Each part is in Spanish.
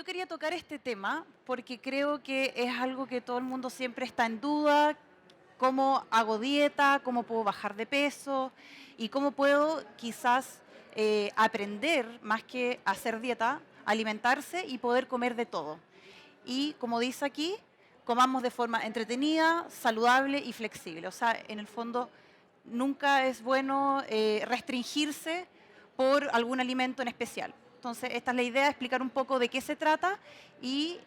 quería tocar este tema porque creo que es algo que todo el mundo siempre está en duda, cómo hago dieta, cómo puedo bajar de peso y cómo puedo quizás aprender, más que hacer dieta, alimentarse y poder comer de todo. Y como dice aquí, comamos de forma entretenida, saludable y flexible. O sea, en el fondo nunca es bueno restringirse por algún alimento en especial. Entonces, esta es la idea, explicar un poco de qué se trata y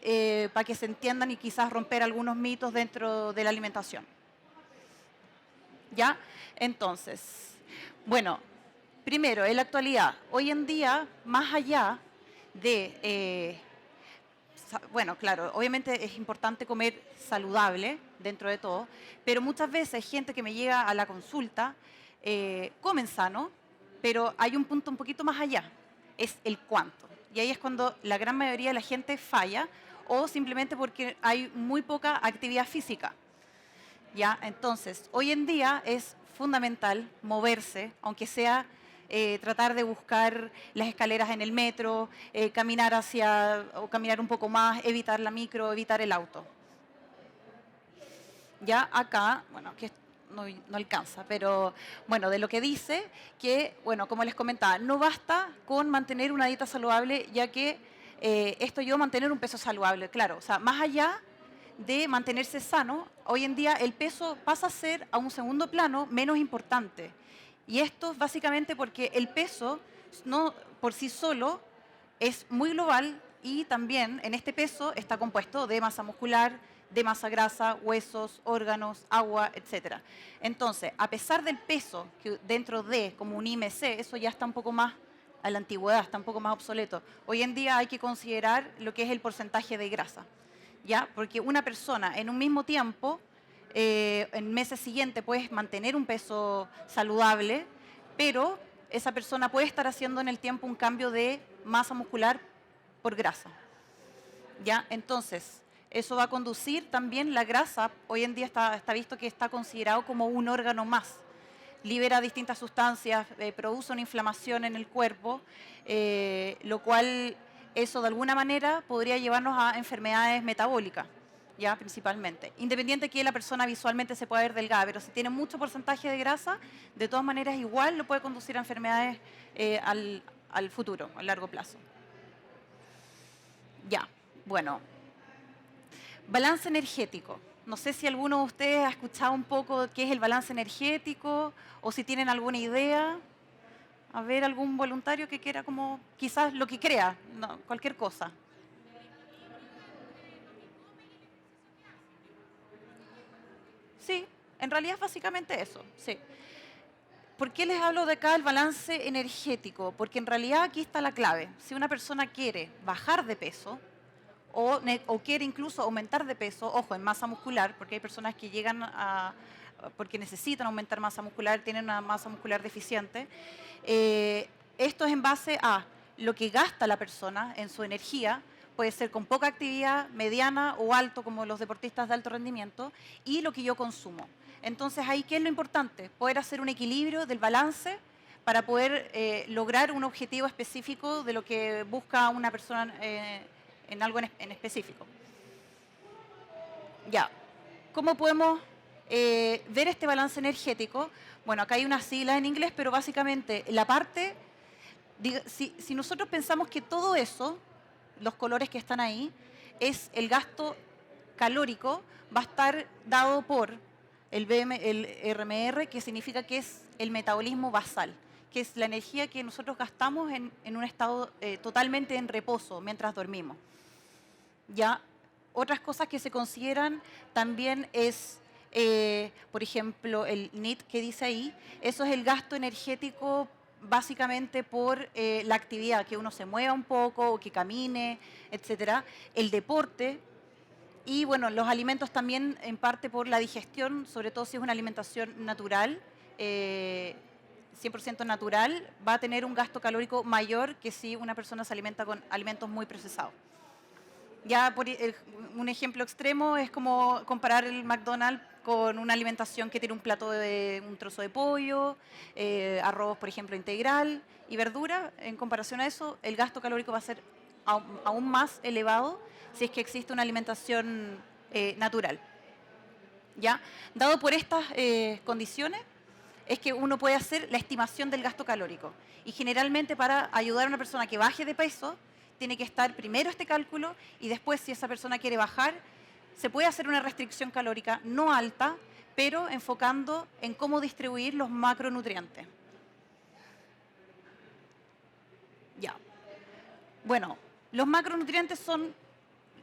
para que se entiendan y quizás romper algunos mitos dentro de la alimentación. ¿Ya? Entonces, bueno, primero, en la actualidad, hoy en día, más allá de bueno, claro, obviamente es importante comer saludable dentro de todo, pero muchas veces gente que me llega a la consulta comen sano, pero hay un punto un poquito más allá, es el cuánto. Y ahí es cuando la gran mayoría de la gente falla o simplemente porque hay muy poca actividad física. ¿Ya? Entonces, hoy en día es fundamental moverse, aunque sea tratar de buscar las escaleras en el metro, caminar o caminar un poco más, evitar la micro, evitar el auto. Ya acá, bueno, que no alcanza, pero bueno, de lo que dice que, bueno, como les comentaba, no basta con mantener una dieta saludable, ya que esto yo mantener un peso saludable, claro, o sea, más allá de mantenerse sano, hoy en día el peso pasa a ser a un segundo plano menos importante. Y esto es básicamente porque el peso no por sí solo es muy global y también en este peso está compuesto de masa muscular, de masa grasa, huesos, órganos, agua, etc. Entonces, a pesar del peso que dentro de como un IMC, eso ya está un poco más a la antigüedad, está un poco más obsoleto. Hoy en día hay que considerar lo que es el porcentaje de grasa, ¿ya? Porque una persona en un mismo tiempo, en meses siguientes puedes mantener un peso saludable, pero esa persona puede estar haciendo en el tiempo un cambio de masa muscular por grasa, ¿ya? Entonces, eso va a conducir también la grasa, hoy en día está visto que está considerado como un órgano más. Libera distintas sustancias, produce una inflamación en el cuerpo, lo cual eso de alguna manera podría llevarnos a enfermedades metabólicas, ya principalmente. Independiente que la persona visualmente se pueda ver delgada, pero si tiene mucho porcentaje de grasa, de todas maneras igual lo puede conducir a enfermedades al futuro, a largo plazo. Ya, bueno, balance energético. No sé si alguno de ustedes ha escuchado un poco qué es el balance energético o si tienen alguna idea. A ver, algún voluntario que quiera como quizás lo que crea, no, cualquier cosa. Sí, en realidad es básicamente eso, sí. ¿Por qué les hablo de acá del balance energético? Porque en realidad aquí está la clave. Si una persona quiere bajar de peso, o quiere incluso aumentar de peso, ojo, en masa muscular, porque hay personas que llegan porque necesitan aumentar masa muscular, tienen una masa muscular deficiente. Esto es en base a lo que gasta la persona en su energía, puede ser con poca actividad, mediana o alto, como los deportistas de alto rendimiento, y lo que yo consumo. Entonces, ahí, ¿qué es lo importante? Poder hacer un equilibrio del balance para poder lograr un objetivo específico de lo que busca una persona en algo en específico. Ya, ¿cómo podemos ver este balance energético? Bueno, acá hay unas siglas en inglés, pero básicamente la parte, si nosotros pensamos que todo eso, los colores que están ahí, es el gasto calórico, va a estar dado por el RMR, que significa que es el metabolismo basal, que es la energía que nosotros gastamos en un estado totalmente en reposo mientras dormimos. Ya, otras cosas que se consideran también es, por ejemplo, el NEAT que dice ahí, eso es el gasto energético básicamente por la actividad, que uno se mueva un poco o que camine, etcétera. El deporte y, bueno, los alimentos también en parte por la digestión, sobre todo si es una alimentación natural, 100% natural, va a tener un gasto calórico mayor que si una persona se alimenta con alimentos muy procesados. Ya un ejemplo extremo es como comparar el McDonald's con una alimentación que tiene un plato de un trozo de pollo, arroz, por ejemplo, integral y verdura. En comparación a eso, el gasto calórico va a ser aún más elevado si es que existe una alimentación natural. ¿Ya? Dado por estas condiciones, es que uno puede hacer la estimación del gasto calórico. Y generalmente para ayudar a una persona que baje de peso, tiene que estar primero este cálculo y después, si esa persona quiere bajar, se puede hacer una restricción calórica no alta, pero enfocando en cómo distribuir los macronutrientes. Ya. Bueno, los macronutrientes son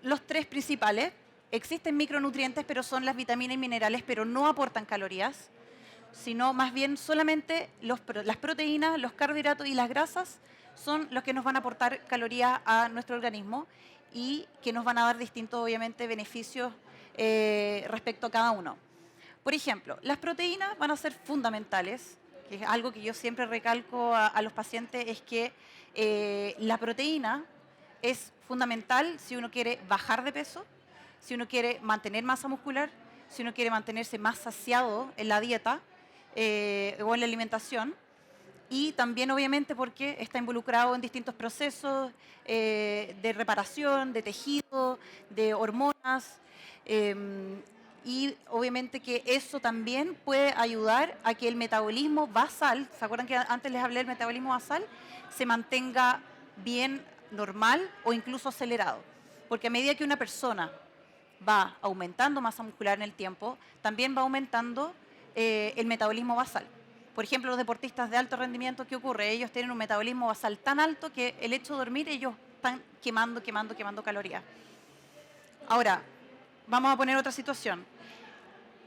los tres principales. Existen micronutrientes, pero son las vitaminas y minerales, pero no aportan calorías, sino más bien solamente las proteínas, los carbohidratos y las grasas son los que nos van a aportar calorías a nuestro organismo y que nos van a dar distintos, obviamente, beneficios respecto a cada uno. Por ejemplo, las proteínas van a ser fundamentales, que es algo que yo siempre recalco a los pacientes, es que la proteína es fundamental si uno quiere bajar de peso, si uno quiere mantener masa muscular, si uno quiere mantenerse más saciado en la dieta o en la alimentación, y también obviamente porque está involucrado en distintos procesos de reparación, de tejido, de hormonas, y obviamente que eso también puede ayudar a que el metabolismo basal, ¿se acuerdan que antes les hablé del metabolismo basal? Se mantenga bien normal o incluso acelerado. Porque a medida que una persona va aumentando masa muscular en el tiempo, también va aumentando el metabolismo basal. Por ejemplo, los deportistas de alto rendimiento, ¿qué ocurre? Ellos tienen un metabolismo basal tan alto que el hecho de dormir, ellos están quemando calorías. Ahora, vamos a poner otra situación.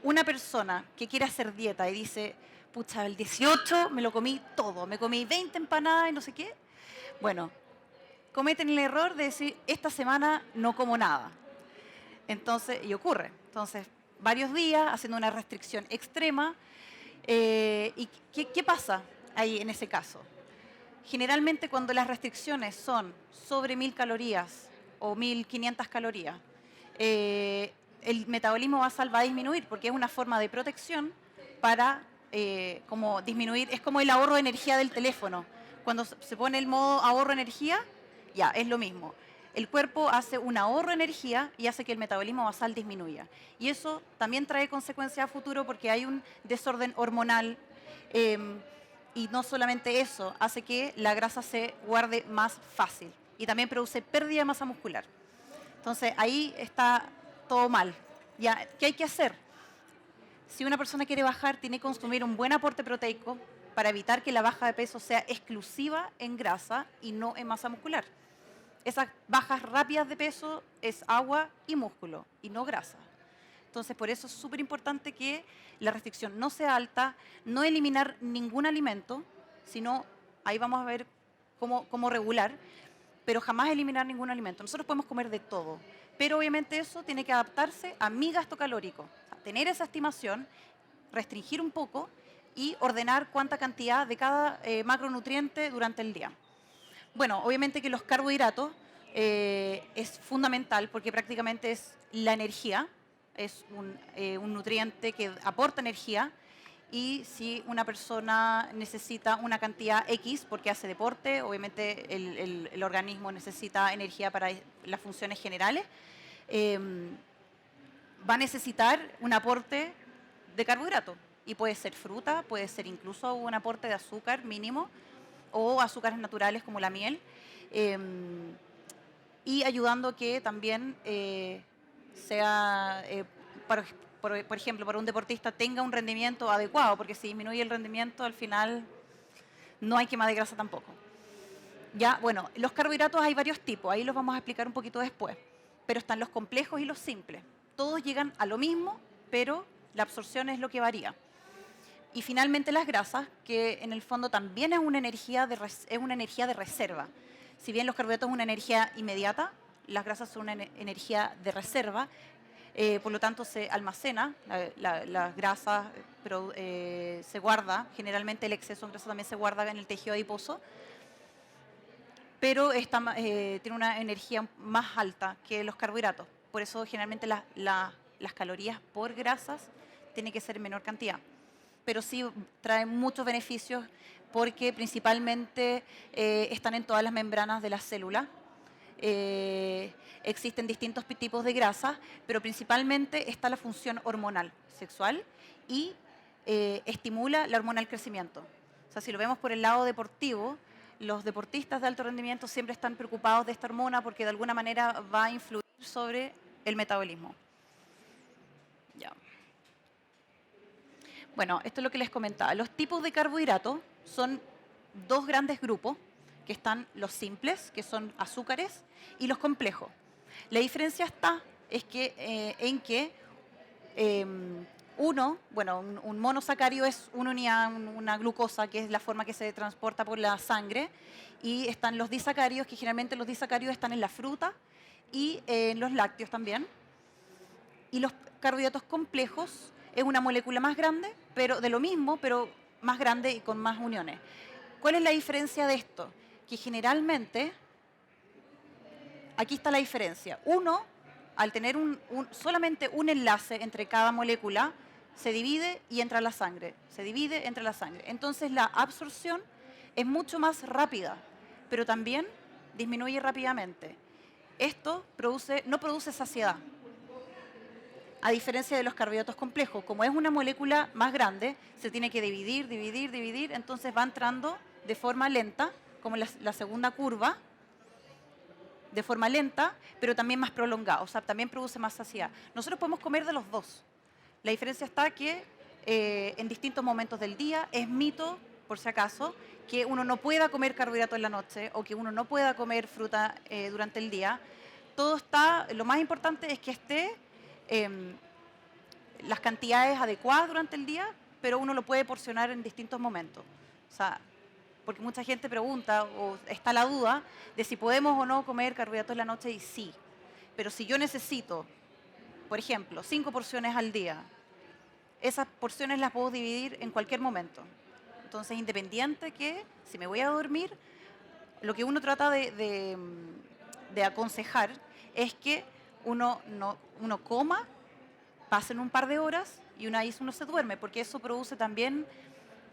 Una persona que quiere hacer dieta y dice, pucha, el 18 me lo comí todo, me comí 20 empanadas y no sé qué. Bueno, cometen el error de decir, esta semana no como nada. Entonces, y ocurre. Entonces, varios días haciendo una restricción extrema. ¿Y qué pasa ahí en ese caso? Generalmente cuando las restricciones son sobre 1000 calorías o 1500 calorías, el metabolismo basal va a disminuir porque es una forma de protección para como disminuir, es como el ahorro de energía del teléfono. Cuando se pone el modo ahorro de energía, ya, es lo mismo. El cuerpo hace un ahorro de energía y hace que el metabolismo basal disminuya. Y eso también trae consecuencias a futuro porque hay un desorden hormonal y no solamente eso, hace que la grasa se guarde más fácil y también produce pérdida de masa muscular. Entonces ahí está todo mal. Ya, ¿qué hay que hacer? Si una persona quiere bajar, tiene que consumir un buen aporte proteico para evitar que la baja de peso sea exclusiva en grasa y no en masa muscular. Esas bajas rápidas de peso es agua y músculo y no grasa. Entonces, por eso es súper importante que la restricción no sea alta, no eliminar ningún alimento, sino ahí vamos a ver cómo regular, pero jamás eliminar ningún alimento. Nosotros podemos comer de todo, pero obviamente eso tiene que adaptarse a mi gasto calórico. O sea, tener esa estimación, restringir un poco y ordenar cuánta cantidad de cada macronutriente durante el día. Bueno, obviamente que los carbohidratos es fundamental porque prácticamente es la energía, es un nutriente que aporta energía y si una persona necesita una cantidad X porque hace deporte, obviamente el organismo necesita energía para las funciones generales, va a necesitar un aporte de carbohidratos y puede ser fruta, puede ser incluso un aporte de azúcar mínimo o azúcares naturales como la miel, y ayudando a que también sea, por ejemplo, para un deportista tenga un rendimiento adecuado, porque si disminuye el rendimiento, al final no hay quema de grasa tampoco. Ya, bueno, los carbohidratos hay varios tipos, ahí los vamos a explicar un poquito después, pero están los complejos y los simples. Todos llegan a lo mismo, pero la absorción es lo que varía. Y finalmente las grasas, que en el fondo también es una energía de reserva. Si bien los carbohidratos es una energía inmediata, las grasas son una energía de reserva, por lo tanto se almacena las grasas, pero se guarda, generalmente el exceso de grasa también se guarda en el tejido adiposo, pero tiene una energía más alta que los carbohidratos. Por eso generalmente las calorías por grasas tienen que ser en menor cantidad. Pero sí traen muchos beneficios porque principalmente están en todas las membranas de las células existen distintos tipos de grasas, pero principalmente está la función hormonal sexual y estimula la hormona del crecimiento. O sea, si lo vemos por el lado deportivo, los deportistas de alto rendimiento siempre están preocupados de esta hormona porque de alguna manera va a influir sobre el metabolismo. Ya. Bueno, esto es lo que les comentaba. Los tipos de carbohidratos son dos grandes grupos, que están los simples, que son azúcares, y los complejos. La diferencia está en que un monosacárido es una unidad, una glucosa, que es la forma que se transporta por la sangre, y están los disacáridos, que generalmente los disacáridos están en la fruta y en los lácteos también. Y los carbohidratos complejos es una molécula más grande, pero de lo mismo, pero más grande y con más uniones. ¿Cuál es la diferencia de esto? Que generalmente, aquí está la diferencia. Uno, al tener solamente un enlace entre cada molécula, se divide y entra a la sangre. Se divide, entra a la sangre. Entonces la absorción es mucho más rápida, pero también disminuye rápidamente. Esto no produce saciedad. A diferencia de los carbohidratos complejos, como es una molécula más grande, se tiene que dividir, entonces va entrando de forma lenta, como la segunda curva, de forma lenta, pero también más prolongada, o sea, también produce más saciedad. Nosotros podemos comer de los dos. La diferencia está que en distintos momentos del día es mito, por si acaso, que uno no pueda comer carbohidratos en la noche o que uno no pueda comer fruta durante el día. Lo más importante es que esté las cantidades adecuadas durante el día, pero uno lo puede porcionar en distintos momentos. O sea, porque mucha gente pregunta o está la duda de si podemos o no comer carbohidratos en la noche, y sí. Pero si yo necesito, por ejemplo, 5 porciones al día, esas porciones las puedo dividir en cualquier momento. Entonces, independiente que si me voy a dormir, lo que uno trata de aconsejar es que uno coma, pasen un par de horas y una vez uno se duerme, porque eso produce también,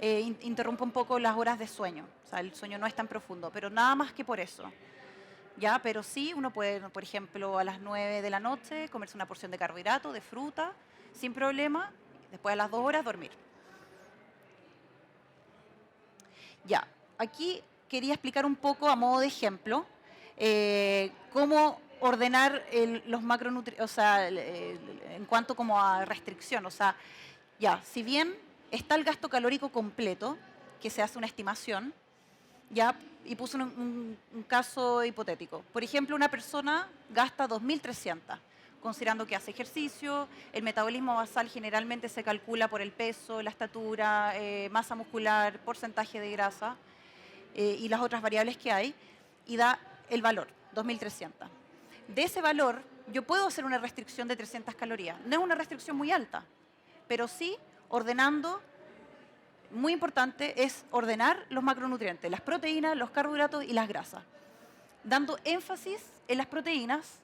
interrumpe un poco las horas de sueño. O sea, el sueño no es tan profundo, pero nada más que por eso. ¿Ya? Pero sí, uno puede, por ejemplo, a las 9 de la noche comerse una porción de carbohidrato, de fruta, sin problema, después a las 2 horas dormir. Ya, aquí quería explicar un poco a modo de ejemplo cómo ordenar los macronutrientes, o sea, en cuanto como a restricción. O sea, ya, si bien está el gasto calórico completo, que se hace una estimación, ya, y puso un caso hipotético. Por ejemplo, una persona gasta 2.300, considerando que hace ejercicio. El metabolismo basal generalmente se calcula por el peso, la estatura, masa muscular, porcentaje de grasa y las otras variables que hay, y da el valor, 2.300. De ese valor, yo puedo hacer una restricción de 300 calorías. No es una restricción muy alta, pero sí ordenando. Muy importante es ordenar los macronutrientes, las proteínas, los carbohidratos y las grasas, dando énfasis en las proteínas,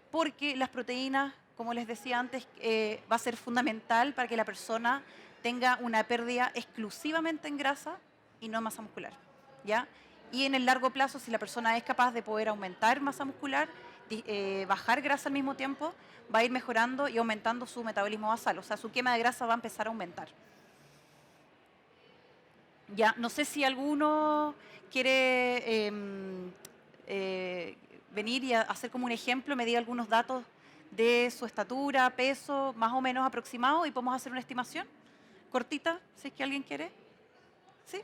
porque las proteínas, como les decía antes, va a ser fundamental para que la persona tenga una pérdida exclusivamente en grasa y no en masa muscular, ¿ya? Y en el largo plazo, si la persona es capaz de poder aumentar masa muscular, bajar grasa al mismo tiempo, va a ir mejorando y aumentando su metabolismo basal, o sea, su quema de grasa va a empezar a aumentar. Ya, no sé si alguno quiere venir y hacer como un ejemplo, medir algunos datos de su estatura, peso, más o menos aproximado, y podemos hacer una estimación cortita, si es que alguien quiere. ¿Sí?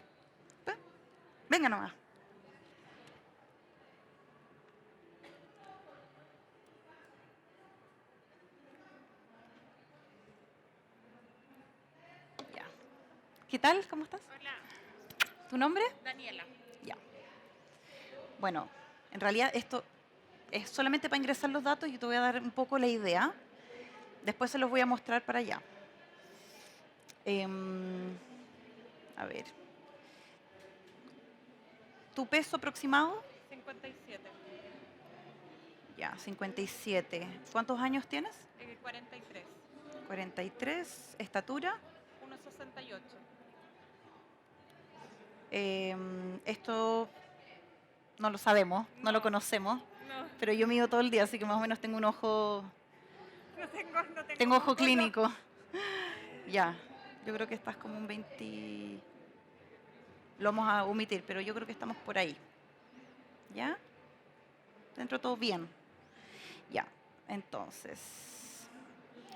Venga nomás. Ya. ¿Qué tal? ¿Cómo estás? Hola, ¿Tu nombre? Daniela. Ya. Bueno, en realidad esto es solamente para ingresar los datos. Yo te voy a dar un poco la idea. Después se los voy a mostrar para allá. A ver. ¿Tu peso aproximado? 57. Ya, 57. ¿Cuántos años tienes? 43. 43. ¿Estatura? 1,68. Esto no lo sabemos, no lo conocemos. No, pero yo mido todo el día, así que más o menos tengo un ojo, no tengo ojo ojo, no. clínico. Ya, yo creo que estás como un 20, lo vamos a omitir, pero yo creo que estamos por ahí. ¿Ya? Dentro todo bien. Ya, entonces,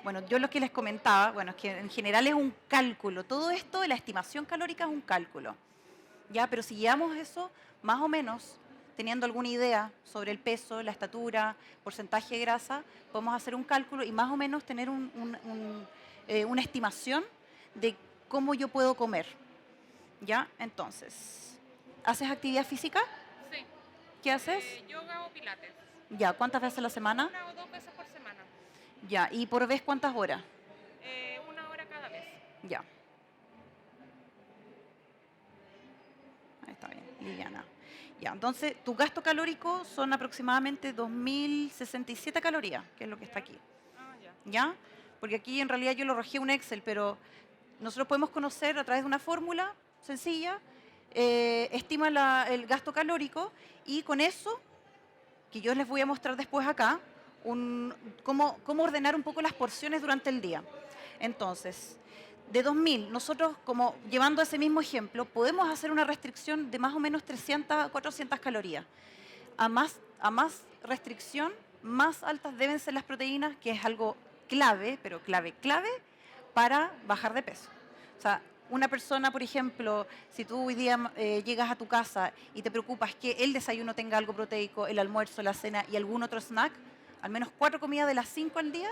bueno, yo lo que les comentaba, bueno, es que en general es un cálculo. Todo esto de la estimación calórica es un cálculo. ¿Ya? Pero si llevamos eso, más o menos, teniendo alguna idea sobre el peso, la estatura, porcentaje de grasa, podemos hacer un cálculo y más o menos tener una estimación de cómo yo puedo comer. ¿Ya? Entonces, ¿haces actividad física? Sí, ¿Qué haces? yoga o pilates. Ya, ¿cuántas veces a la semana? 1 o 2 veces por semana. Ya, ¿y por vez cuántas horas? 1 hora cada vez. Ya. Ahí está bien, liviana. Ya, entonces, tu gasto calórico son aproximadamente 2067 calorías, que es lo que está Ya. aquí. Ah, ya. ¿Ya? Porque aquí en realidad yo lo arrojé un Excel, pero nosotros podemos conocer a través de una fórmula sencilla, estima el gasto calórico y con eso, que yo les voy a mostrar después acá, cómo ordenar un poco las porciones durante el día. Entonces, de 2000, nosotros, como llevando ese mismo ejemplo, podemos hacer una restricción de más o menos 300 a 400 calorías. A más restricción, más altas deben ser las proteínas, que es algo clave, pero clave, clave, para bajar de peso. O sea, una persona, por ejemplo, si tú hoy día llegas a tu casa y te preocupas que el desayuno tenga algo proteico, el almuerzo, la cena y algún otro snack, al menos 4 comidas de las 5 al día,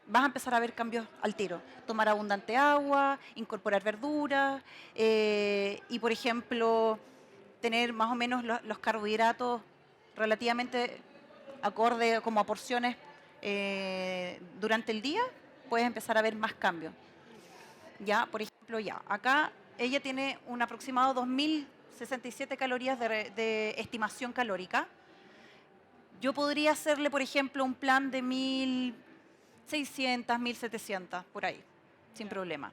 vas a empezar a ver cambios al tiro. Tomar abundante agua, incorporar verduras y, por ejemplo, tener más o menos los carbohidratos relativamente acorde como a porciones durante el día, puedes empezar a ver más cambios. Ya, por ejemplo, ya, acá ella tiene un aproximado 2067 calorías de estimación calórica. Yo podría hacerle, por ejemplo, un plan de 1600, 1700, por ahí, sin problema.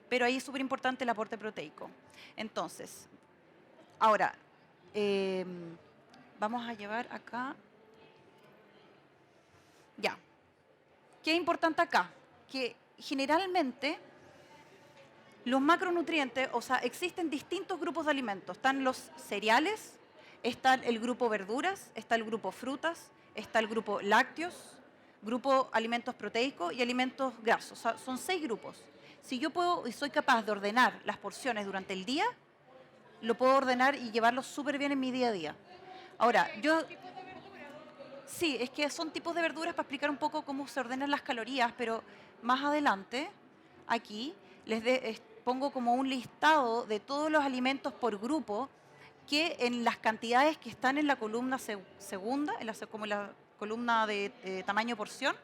Pero ahí es súper importante el aporte proteico. Entonces, ahora, eh, vamos a llevar acá. Ya. ¿Qué es importante acá? Que generalmente los macronutrientes, o sea, existen distintos grupos de alimentos. Están los cereales, está el grupo verduras, está el grupo frutas, está el grupo lácteos, grupo alimentos proteicos y alimentos grasos. O sea, son 6 grupos. Si yo puedo y soy capaz de ordenar las porciones durante el día, lo puedo ordenar y llevarlo súper bien en mi día a día. Ahora, yo ¿Tipos de verduras? sí, es que son tipos de verduras para explicar un poco cómo se ordenan las calorías, pero más adelante, aquí, pongo como un listado de todos los alimentos por grupo que en las cantidades que están en la columna segunda, como en la columna de tamaño porción,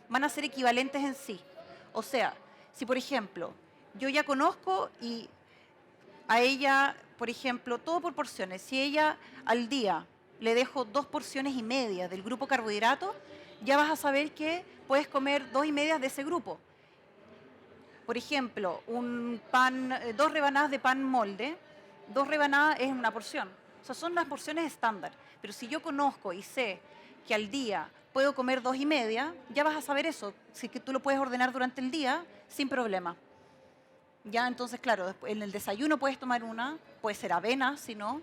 van a ser equivalentes en sí. O sea, si por ejemplo, yo ya conozco y a ella, por ejemplo, todo por porciones. Si ella al día le dejo 2 porciones y media del grupo carbohidrato, ya vas a saber que puedes comer 2 y media de ese grupo. Por ejemplo, un pan, 2 rebanadas de pan molde, 2 rebanadas es una porción. O sea, son las porciones estándar. Pero si yo conozco y sé que al día puedo comer 2 y media, ya vas a saber eso. Si que tú lo puedes ordenar durante el día sin problema. Ya, entonces, claro, en el desayuno puedes tomar una, puede ser avena, si no.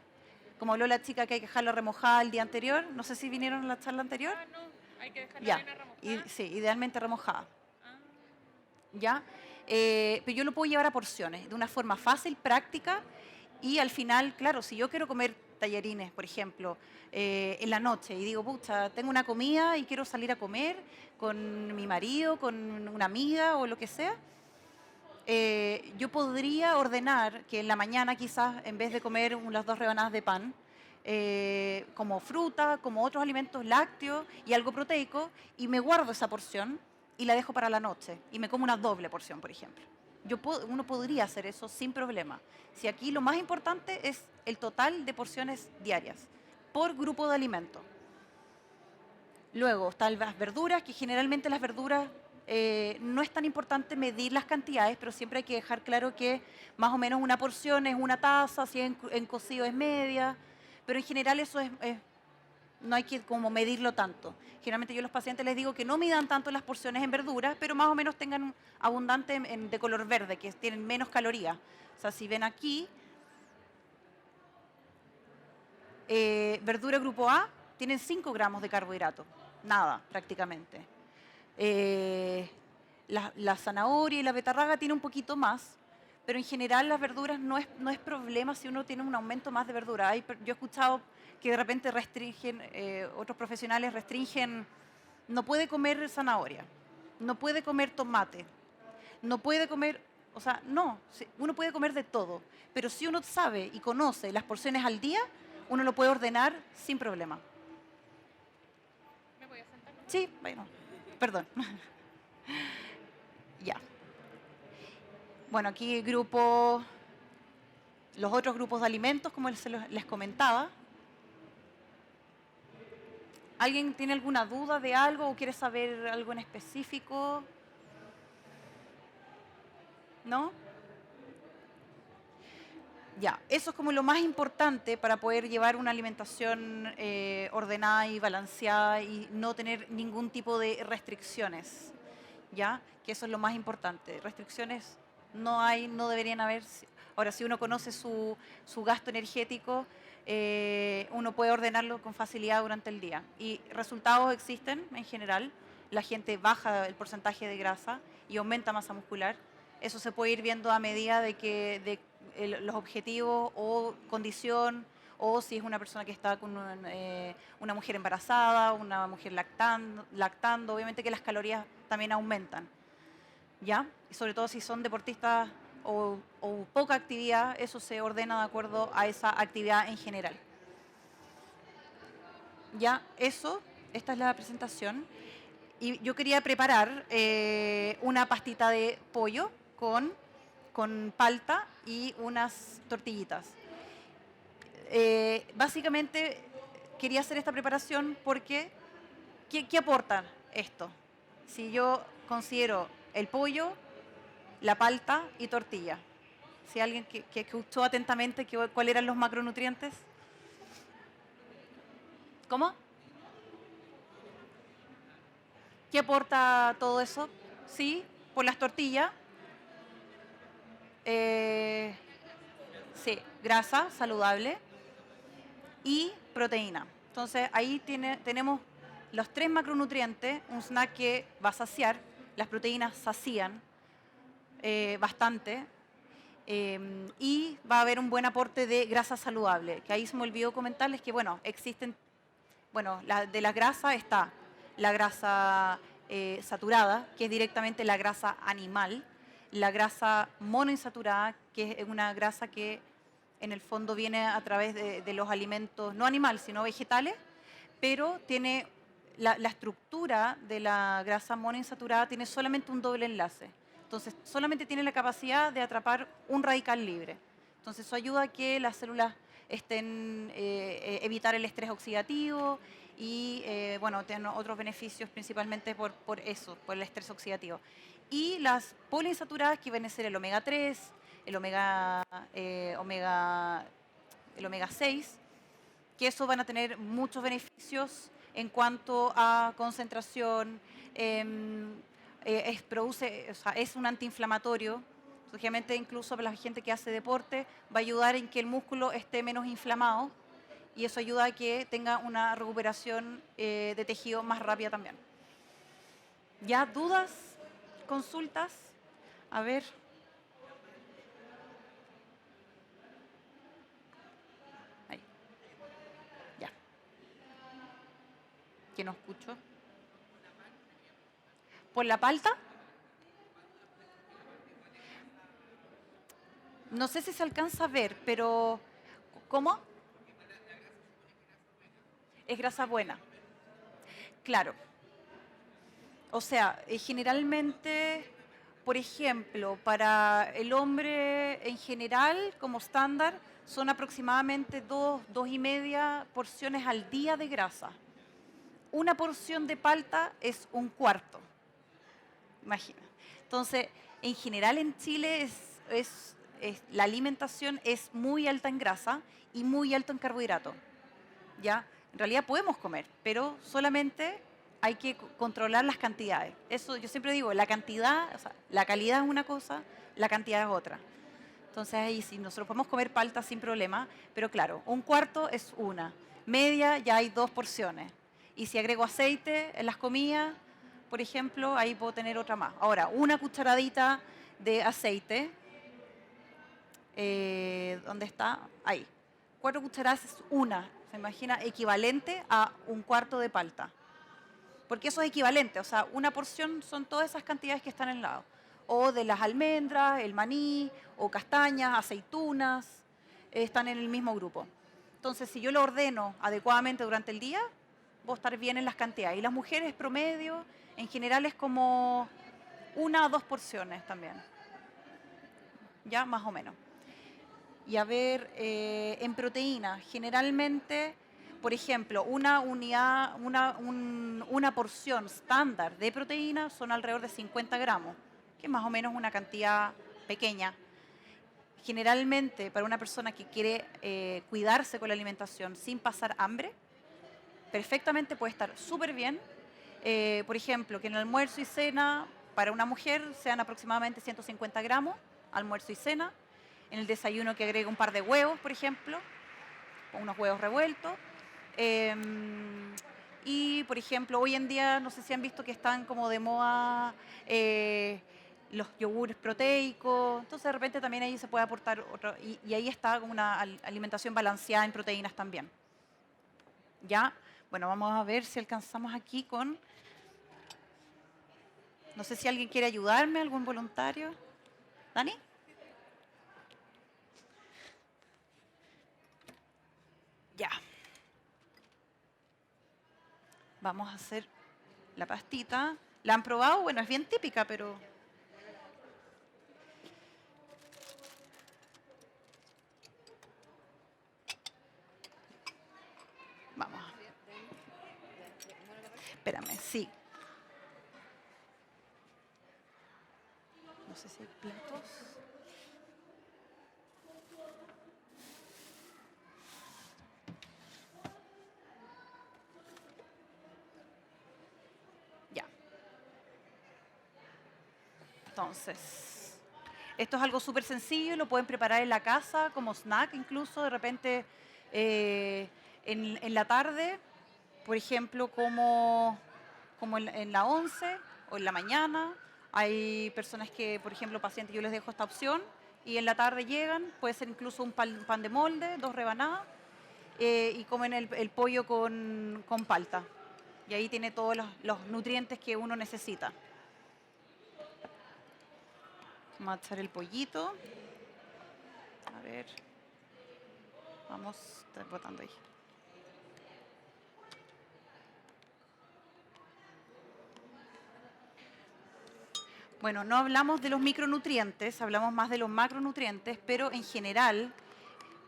Como habló la chica que hay que dejarla remojada el día anterior, no sé si vinieron a la charla anterior. Ah, no, hay que dejar la Ya, avena remojada. sí, idealmente remojada. Ah, ¿Ya? Pero yo lo puedo llevar a porciones, de una forma fácil, práctica, y al final, claro, si yo quiero comer tallarines, por ejemplo, en la noche, y digo, pucha, tengo una comida y quiero salir a comer con mi marido, con una amiga o lo que sea, yo podría ordenar que en la mañana quizás, en vez de comer las 2 rebanadas de pan, como fruta, como otros alimentos lácteos y algo proteico, y me guardo esa porción y la dejo para la noche y me como una doble porción, por ejemplo. Uno podría hacer eso sin problema. Si aquí lo más importante es el total de porciones diarias por grupo de alimentos. Luego están las verduras, que generalmente las verduras no es tan importante medir las cantidades, pero siempre hay que dejar claro que más o menos una porción es una taza, si en cocido es media, pero en general eso es no hay que como medirlo tanto. Generalmente yo a los pacientes les digo que no midan tanto las porciones en verduras, pero más o menos tengan abundante de color verde, que tienen menos calorías. O sea, si ven aquí, verdura grupo A tienen 5 gramos de carbohidrato, nada prácticamente. La zanahoria y la betarraga tienen un poquito más, pero en general las verduras no es problema si uno tiene un aumento más de verdura. Yo he escuchado que de repente restringen, otros profesionales restringen, no puede comer zanahoria, no puede comer tomate, no puede comer, o sea, no, uno puede comer de todo, pero si uno sabe y conoce las porciones al día, uno lo puede ordenar sin problema. ¿Me voy a sentar? Sí, bueno, perdón. Ya. Bueno, aquí el grupo, los otros grupos de alimentos, como les comentaba. ¿Alguien tiene alguna duda de algo o quiere saber algo en específico? ¿No? Ya, eso es como lo más importante para poder llevar una alimentación ordenada y balanceada y no tener ningún tipo de restricciones, ¿ya? Que eso es lo más importante. Restricciones no hay, no deberían haber. Ahora, si uno conoce su gasto energético, uno puede ordenarlo con facilidad durante el día. Y resultados existen en general. La gente baja el porcentaje de grasa y aumenta masa muscular. Eso se puede ir viendo a medida de que los objetivos o condición, o si es una persona que está con una mujer embarazada, una mujer lactando, obviamente que las calorías también aumentan, ¿ya? Y sobre todo si son deportistas o poca actividad, eso se ordena de acuerdo a esa actividad en general. Ya, esta es la presentación. Y yo quería preparar una pastita de pollo con palta y unas tortillitas. Básicamente quería hacer esta preparación porque ¿qué aporta esto? Si yo considero el pollo, la palta y tortilla. Si alguien que escuchó atentamente cuáles eran los macronutrientes. ¿Cómo? ¿Qué aporta todo eso? Sí, por las tortillas. Sí, grasa saludable y proteína. Entonces ahí tenemos los 3 macronutrientes, un snack que va a saciar, las proteínas sacían bastante y va a haber un buen aporte de grasa saludable, que ahí se me olvidó comentarles que, bueno, existen, bueno, de la grasa está la grasa saturada, que es directamente la grasa animal, la grasa monoinsaturada, que es una grasa que en el fondo viene a través de los alimentos, no animales, sino vegetales, pero tiene la estructura de la grasa monoinsaturada tiene solamente un doble enlace. Entonces, solamente tiene la capacidad de atrapar un radical libre. Entonces, eso ayuda a que las células evitar el estrés oxidativo y, bueno, tienen otros beneficios principalmente por eso, por el estrés oxidativo. Y las poliinsaturadas, que van a ser el omega 3, el el omega 6, que eso van a tener muchos beneficios en cuanto a concentración, o sea, es un antiinflamatorio, obviamente incluso para la gente que hace deporte va a ayudar en que el músculo esté menos inflamado y eso ayuda a que tenga una recuperación de tejido más rápida también. ¿Ya dudas? ¿Consultas? A ver. Ahí. Ya. ¿Que no escucho? ¿Por la palta? No sé si se alcanza a ver, pero ¿cómo? Es grasa buena. Claro. O sea, generalmente, por ejemplo, para el hombre en general, como estándar, son aproximadamente 2,5 porciones al día de grasa. Una porción de palta es un cuarto. Imagina. Entonces, en general en Chile la alimentación es muy alta en grasa y muy alta en carbohidrato. ¿Ya? En realidad podemos comer, pero solamente hay que controlar las cantidades. Eso yo siempre digo, la cantidad, o sea, la calidad es una cosa, la cantidad es otra. Entonces ahí sí, nosotros podemos comer palta sin problema, pero claro, un cuarto es una, media ya hay 2 porciones. Y si agrego aceite en las comidas, por ejemplo, ahí puedo tener otra más. Ahora, una cucharadita de aceite, ¿dónde está? Ahí. 4 cucharadas es una, se imagina, equivalente a un cuarto de palta. Porque eso es equivalente, o sea, una porción son todas esas cantidades que están en el lado. O de las almendras, el maní, o castañas, aceitunas, están en el mismo grupo. Entonces, si yo lo ordeno adecuadamente durante el día, voy a estar bien en las cantidades. Y las mujeres promedio, en general, es como 1 o 2 porciones también. Ya, más o menos. Y a ver, en proteína, generalmente, por ejemplo, una unidad, una porción estándar de proteína son alrededor de 50 gramos, que es más o menos una cantidad pequeña. Generalmente, para una persona que quiere cuidarse con la alimentación sin pasar hambre, perfectamente puede estar súper bien. Por ejemplo, que en el almuerzo y cena, para una mujer, sean aproximadamente 150 gramos, almuerzo y cena. En el desayuno que agregue un par de huevos, por ejemplo, o unos huevos revueltos. Y, por ejemplo, hoy en día, no sé si han visto que están como de moda los yogures proteicos. Entonces, de repente también ahí se puede aportar otro. Y ahí está una alimentación balanceada en proteínas también. ¿Ya? Bueno, vamos a ver si alcanzamos aquí con... No sé si alguien quiere ayudarme, algún voluntario. ¿Dani? Ya. Vamos a hacer la pastita. ¿La han probado? Bueno, es bien típica, pero... Vamos. Espérame, sí. No sé si hay platos. Ya. Entonces, esto es algo súper sencillo, lo pueden preparar en la casa como snack, incluso de repente en la tarde, por ejemplo, como en la 11 o en la mañana. Hay personas que, por ejemplo, pacientes, yo les dejo esta opción y en la tarde llegan, puede ser incluso un pan de molde, 2 rebanadas, y comen el pollo con palta. Y ahí tiene todos los nutrientes que uno necesita. Vamos a echar el pollito. A ver. Vamos, estoy botando ahí. Bueno, no hablamos de los micronutrientes, hablamos más de los macronutrientes, pero en general,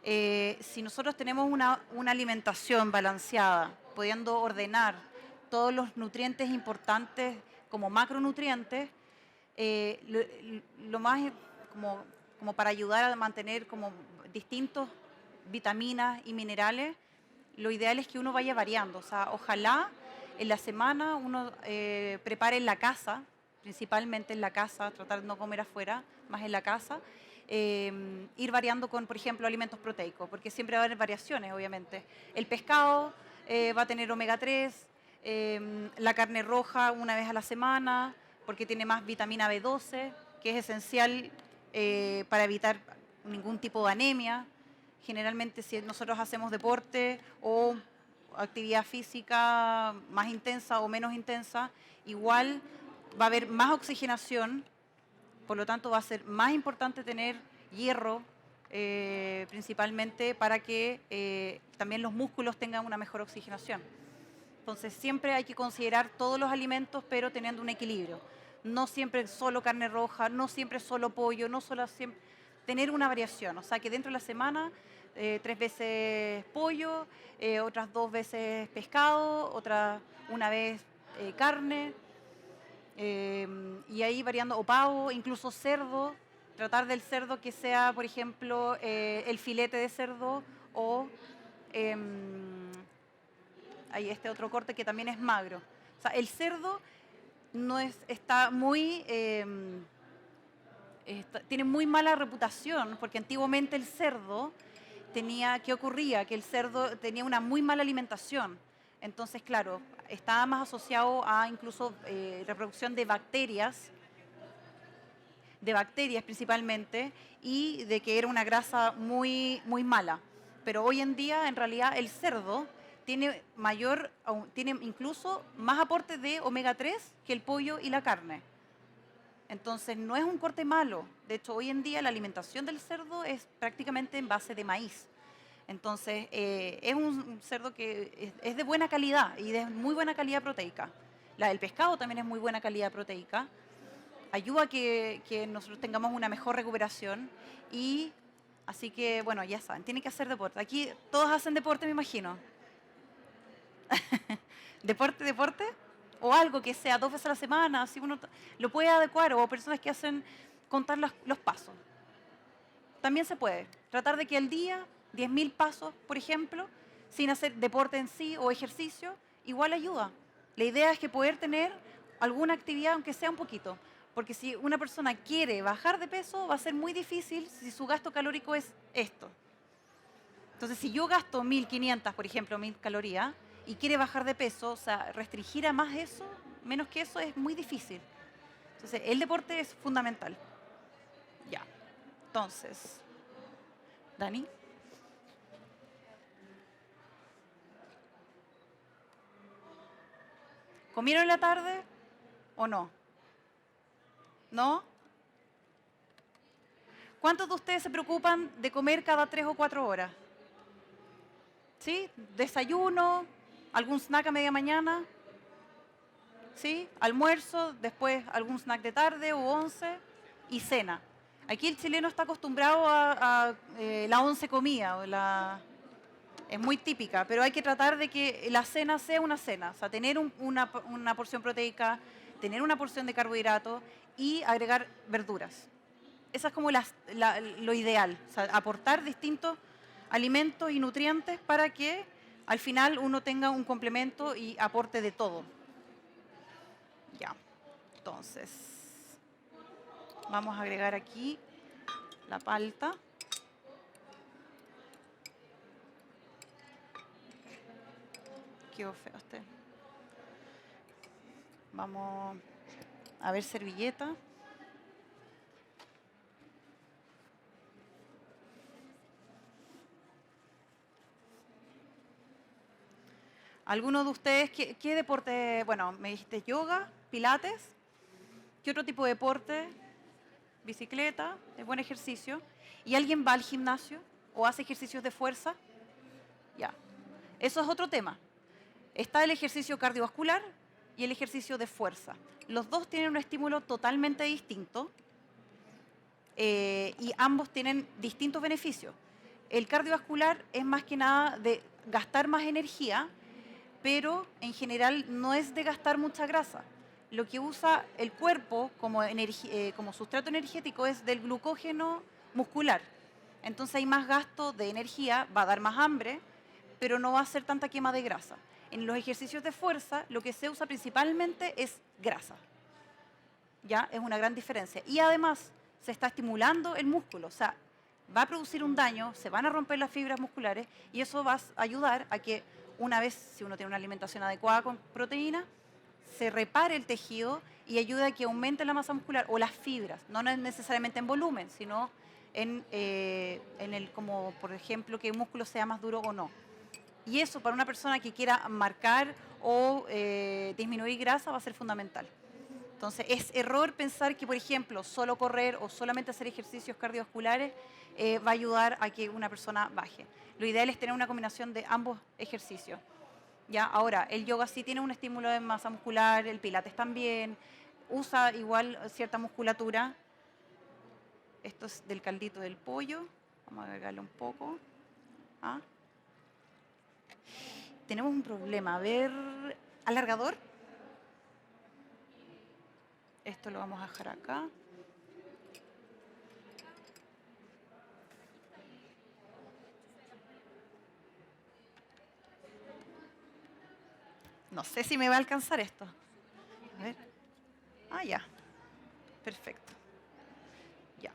si nosotros tenemos una alimentación balanceada, pudiendo ordenar todos los nutrientes importantes como macronutrientes, lo más como para ayudar a mantener como distintos vitaminas y minerales, lo ideal es que uno vaya variando. O sea, ojalá en la semana uno prepare en la casa, principalmente en la casa, tratar de no comer afuera, más en la casa, ir variando con, por ejemplo, alimentos proteicos, porque siempre va a haber variaciones, obviamente. El pescado va a tener omega 3, la carne roja una vez a la semana, porque tiene más vitamina B12, que es esencial para evitar ningún tipo de anemia. Generalmente si nosotros hacemos deporte o actividad física más intensa o menos intensa, igual va a haber más oxigenación, por lo tanto va a ser más importante tener hierro, principalmente para que también los músculos tengan una mejor oxigenación. Entonces siempre hay que considerar todos los alimentos, pero teniendo un equilibrio. No siempre solo carne roja, no siempre solo pollo, no solo siempre... Tener una variación, o sea que dentro de la semana 3 veces pollo, otras 2 veces pescado, otra una vez carne, y ahí variando, o pavo, incluso cerdo, tratar del cerdo que sea, por ejemplo, el filete de cerdo o hay este otro corte que también es magro. O sea, el cerdo no es, está muy, tiene muy mala reputación, porque antiguamente el cerdo tenía, ¿qué ocurría? Que el cerdo tenía una muy mala alimentación. Entonces, claro, estaba más asociado a incluso reproducción de bacterias principalmente, y de que era una grasa muy, muy mala. Pero hoy en día, en realidad, el cerdo tiene tiene incluso más aporte de omega 3 que el pollo y la carne. Entonces, no es un corte malo. De hecho, hoy en día la alimentación del cerdo es prácticamente en base de maíz. Entonces, es un cerdo que es de buena calidad y de muy buena calidad proteica. La del pescado también es muy buena calidad proteica. Ayuda a que nosotros tengamos una mejor recuperación y así que, bueno, ya saben, tienen que hacer deporte. Aquí todos hacen deporte, me imagino. ¿Deporte, deporte? O algo que sea 2 veces a la semana, si uno lo puede adecuar, o personas que hacen contar los pasos. También se puede. Tratar de que al día, 10.000 pasos, por ejemplo, sin hacer deporte en sí o ejercicio, igual ayuda. La idea es que poder tener alguna actividad, aunque sea un poquito. Porque si una persona quiere bajar de peso, va a ser muy difícil si su gasto calórico es esto. Entonces, si yo gasto 1.500, por ejemplo, 1.000 calorías, y quiere bajar de peso, o sea, restringir a más eso, menos que eso, es muy difícil. Entonces, el deporte es fundamental. Ya. Entonces, Dani. ¿Comieron en la tarde o no? ¿No? ¿Cuántos de ustedes se preocupan de comer cada 3 o 4 horas? ¿Sí? ¿Desayuno? ¿Algún snack a media mañana? ¿Sí? ¿Almuerzo? Después algún snack de tarde o once y cena. Aquí el chileno está acostumbrado a la once comida, es muy típica, pero hay que tratar de que la cena sea una cena, o sea, tener una porción proteica, tener una porción de carbohidratos y agregar verduras. Esa es como lo ideal, o sea, aportar distintos alimentos y nutrientes para que al final uno tenga un complemento y aporte de todo. Ya, entonces, vamos a agregar aquí la palta. Quedó feo este. Vamos a ver servilleta. ¿Alguno de ustedes qué deporte? Bueno, me dijiste yoga, pilates. ¿Qué otro tipo de deporte? Bicicleta, es buen ejercicio. ¿Y alguien va al gimnasio o hace ejercicios de fuerza? Ya. Eso es otro tema. Está el ejercicio cardiovascular y el ejercicio de fuerza. Los dos tienen un estímulo totalmente distinto y ambos tienen distintos beneficios. El cardiovascular es más que nada de gastar más energía, pero en general no es de gastar mucha grasa. Lo que usa el cuerpo como sustrato energético es del glucógeno muscular. Entonces hay más gasto de energía, va a dar más hambre, pero no va a ser tanta quema de grasa. En los ejercicios de fuerza, lo que se usa principalmente es grasa. ¿Ya? Es una gran diferencia. Y además, se está estimulando el músculo. O sea, va a producir un daño, se van a romper las fibras musculares y eso va a ayudar a que una vez, si uno tiene una alimentación adecuada con proteína, se repare el tejido y ayuda a que aumente la masa muscular o las fibras, no necesariamente en volumen, sino en el, como por ejemplo, que un músculo sea más duro o no. Y eso para una persona que quiera marcar o disminuir grasa va a ser fundamental. Entonces, es error pensar que, por ejemplo, solo correr o solamente hacer ejercicios cardiovasculares va a ayudar a que una persona baje. Lo ideal es tener una combinación de ambos ejercicios. ¿Ya? Ahora, el yoga sí tiene un estímulo de masa muscular, el pilates también, usa igual cierta musculatura. Esto es del caldito del pollo. Vamos a agregarle un poco. ¿Ah? Tenemos un problema. A ver, alargador. Esto lo vamos a dejar acá. No sé si me va a alcanzar esto. A ver. Ah, ya. Perfecto. Ya.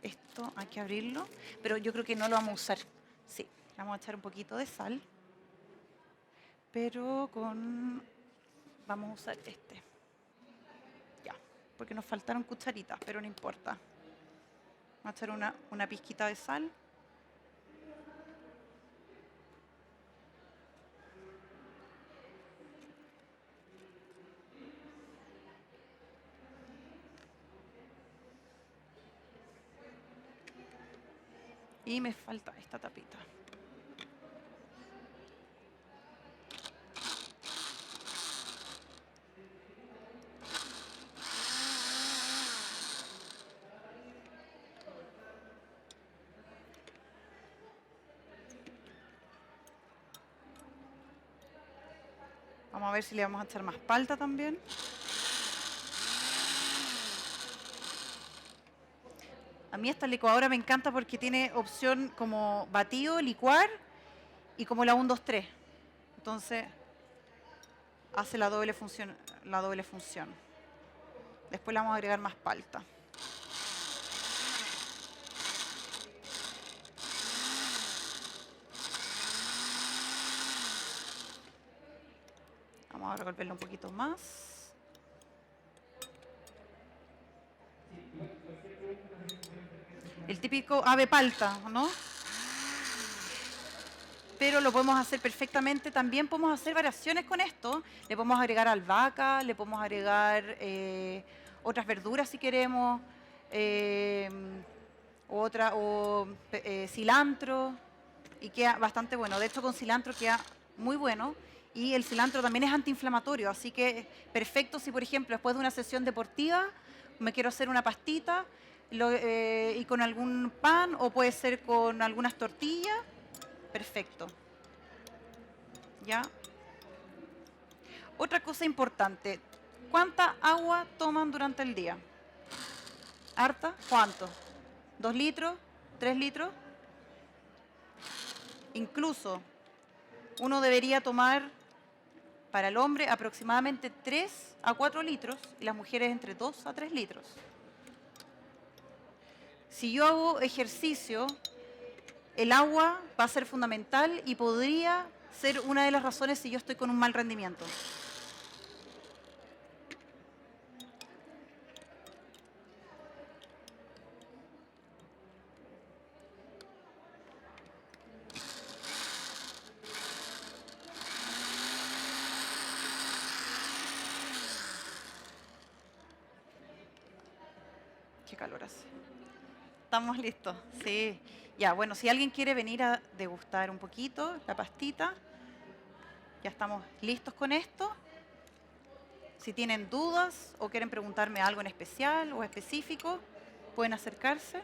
Esto hay que abrirlo, pero yo creo que no lo vamos a usar. Sí, le vamos a echar un poquito de sal, pero con... Vamos a usar este. Ya, porque nos faltaron cucharitas, pero no importa. Vamos a echar una pizquita de sal. Y me falta esta tapita. Vamos a ver si le vamos a echar más palta también. A mí esta licuadora me encanta porque tiene opción como batido, licuar y como la 1, 2, 3. Entonces hace la doble función, la doble función. Después le vamos a agregar más palta. Vamos a revolverlo un poquito más. El típico ave palta, ¿no? Pero lo podemos hacer perfectamente. También podemos hacer variaciones con esto. Le podemos agregar albahaca, le podemos agregar otras verduras si queremos, eh, cilantro, y queda bastante bueno. De hecho, con cilantro queda muy bueno. Y el cilantro también es antiinflamatorio, así que perfecto si, por ejemplo, después de una sesión deportiva me quiero hacer una pastita y con algún pan, o puede ser con algunas tortillas. Perfecto. ¿Ya? Otra cosa importante, ¿cuánta agua toman durante el día? ¿Harta? ¿Cuánto? ¿2 litros? ¿3 litros? Incluso uno debería tomar, para el hombre, aproximadamente 3 a 4 litros y las mujeres entre 2 a 3 litros. Si yo hago ejercicio, el agua va a ser fundamental y podría ser una de las razones si yo estoy con un mal rendimiento. Qué calor hace. ¿Estamos listos? Sí. Ya, bueno, si alguien quiere venir a degustar un poquito la pastita, ya estamos listos con esto. Si tienen dudas o quieren preguntarme algo en especial o específico, pueden acercarse.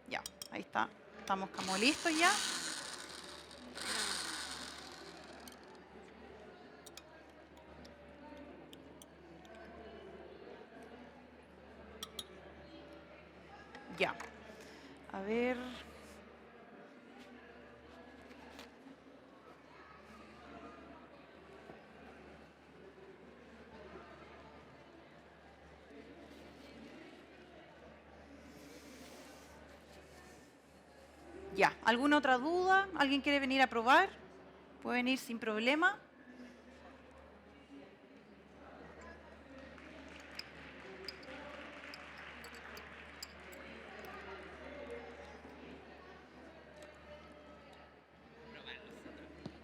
Ya, ahí está. Estamos como listos ya. Ya. A ver. Ya. ¿Alguna otra duda? ¿Alguien quiere venir a probar? Puede venir sin problema.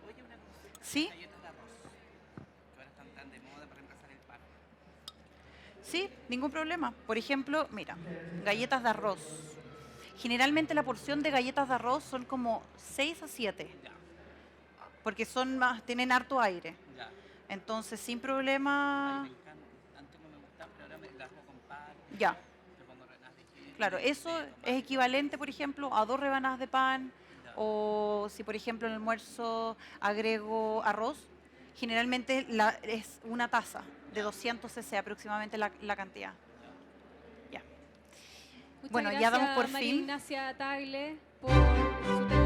Oye, una consulta. ¿Sí? Galletas de arroz, que ahora están tan de moda para reemplazar el pan. Sí, ningún problema. Por ejemplo, mira, galletas de arroz. Generalmente la porción de galletas de arroz son como 6 a 7, Ya, porque son más, tienen harto aire. ya. Entonces, sin Ay, problema. me encanta. Antes no me gustaban, pero ahora me las hago con pan. Ya, Le pongo rebanadas de queso, claro, eso de es tomate. equivalente, por ejemplo, a 2 rebanadas de pan, Ya, o si, por ejemplo, en el almuerzo agrego arroz. Generalmente es una taza de 200 cc aproximadamente la cantidad. Ya. Muchas Bueno, gracias, ya damos por María fin. Ignacia Tagle, por su